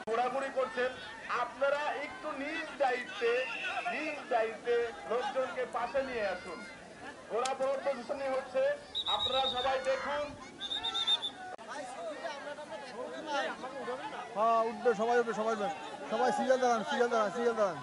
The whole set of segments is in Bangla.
ঘোরাঘুরি করছেন, আপনারা একটু নিজ দায়িত্বে লোকজনকে পাশে নিয়ে আসুন। ঘোড়া প্রদর্শনী হচ্ছে, আপনারা সবাই দেখুন। হ্যাঁ উঠবে, সবাই উঠবে, সবাই সিরিয়াল দাঁড়ান।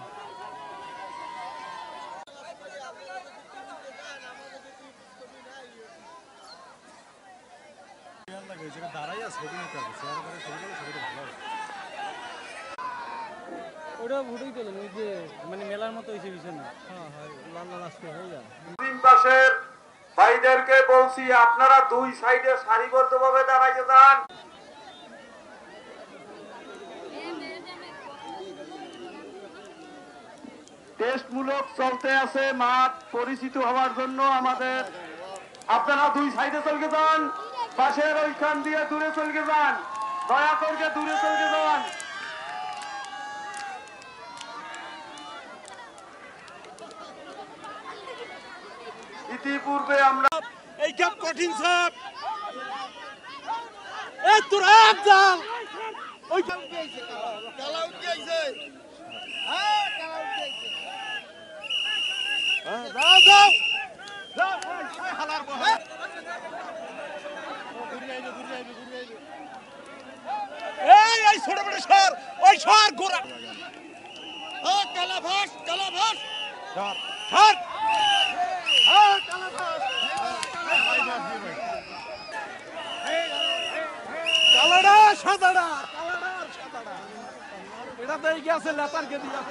ওটা ভুটেই তোলেন, ওই যে মানে মেলার মতো হয়েছে বিষয় না। পাশের ভাইদেরকে বলছি, আপনারা দুই সাইডে সারিবদ্ধভাবে দাঁড়াইতে যান। টেস্টমূলক চলতে আছে, মাঠ পরিচিত হওয়ার জন্য আমাদের। আপনারা দুই সাইডে চলকে যান, পাশের ওইখান দিয়ে দূরে চলকে যান, দয়া করে দূরে চলকে যান। ইতিপূর্বে আমরা এই কাপ কঠিন সাপ এই তোরা যাও ওই কালা উঠে আইছে হ্যাঁ কালা উঠে আইছে হ্যাঁ যাও যাও এই হালার বহে ঘুরে আইবে এই ছোট বড় সর ওই সর গোরা হ্যাঁ কালা ভাস সর হ্যাঁ কালা ভাস কালাডা সাদাডা এটা তো এই গেছে লেতারকে দিয়া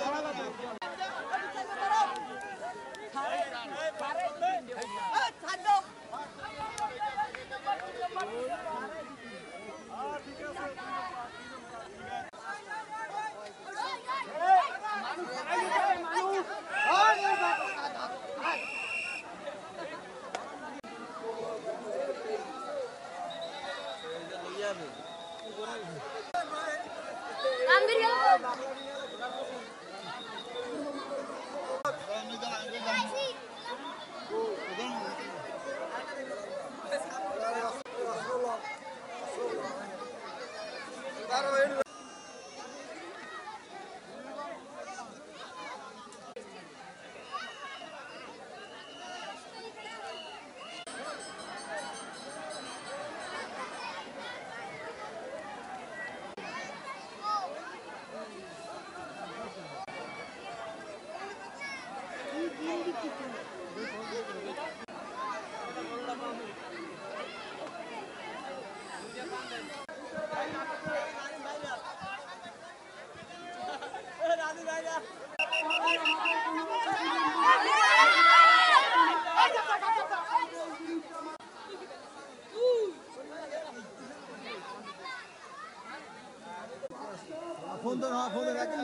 ফোন দেন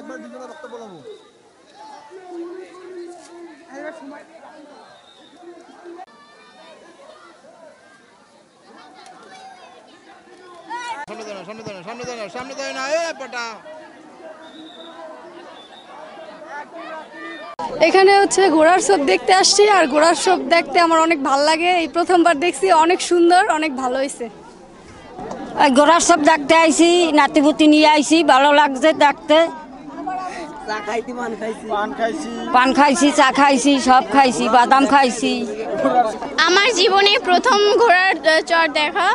একবার দুজনে বক্তব্য বলবো। সামনে দেয় না এ বেটা এখানে হচ্ছে ঘোড়ার শোভ দেখতে আসছি, আর ঘোড়ার শোভ দেখতে আমার অনেক ভালো লাগে। এই প্রথমবার দেখছি, অনেক সুন্দর, অনেক ভালো হয়েছে। ঘোড়ার সব দেখতে আইছি, নাতিপুতি নিয়ে আইছি, ভালো লাগছে দেখতে। পান খাইছি, চা খাইছি, সব খাইছি, বাদাম খাইছি। আমার জীবনে প্রথম ঘোড়ার চড় দেখা,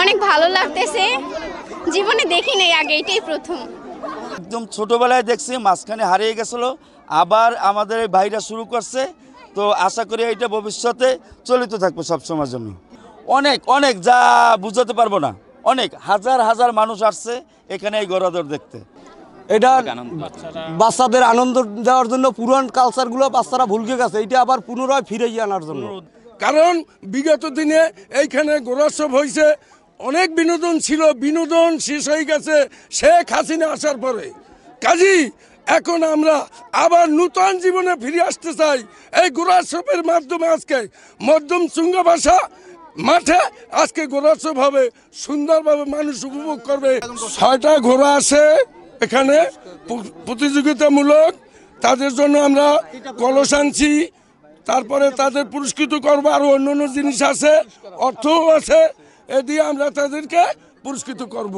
অনেক ভালো লাগতেছে। জীবনে দেখি নাই আগে, এটাই প্রথম। একদম ছোটবেলায় দেখছি, মাঝখানে হারিয়ে গেছিল, আবার আমাদের এই ভাইরা শুরু করছে। তো আশা করি এটা ভবিষ্যতে চলিত থাকবে সবসময়ের জন্য। অনেক অনেক যা বুঝাতে পারবো না, অনেক হাজার হাজার মানুষ আসছে এখানে এই গরুর দেখতে। এটা বাচ্চাদের আনন্দ দেওয়ার জন্য পুরান কালচারগুলো বাচ্চারা ভুলকে গেছে, এটা আবার পুনরায় ফিরে আনার জন্য। কারণ বিগত দিনে এইখানে গোরোৎসব হয়েছে, অনেক বিনোদন ছিল, বিনোদন শেষ হয়ে গেছে শেখ হাসিনা আসার পরে। কাজী এখন আমরা আবার নূতন জীবনে ফিরে আসতে চাই। এই গোরোৎসবের মাধ্যমে আজকে মধ্যম চুঙ্গা ভাষা মাঠে আজকে গোরোৎসব হবে, সুন্দরভাবে মানুষ উপভোগ করবে। 6টা ঘোড়া আছে এখানে প্রতিযোগিতামূলক, তাদের জন্য আমরা কলস আনছি, তারপরে তাদের পুরস্কৃত করবো, আরো অন্যান্য জিনিস আছে, অর্থও আছে, এ দিয়ে আমরা তাদেরকে পুরস্কৃত করব।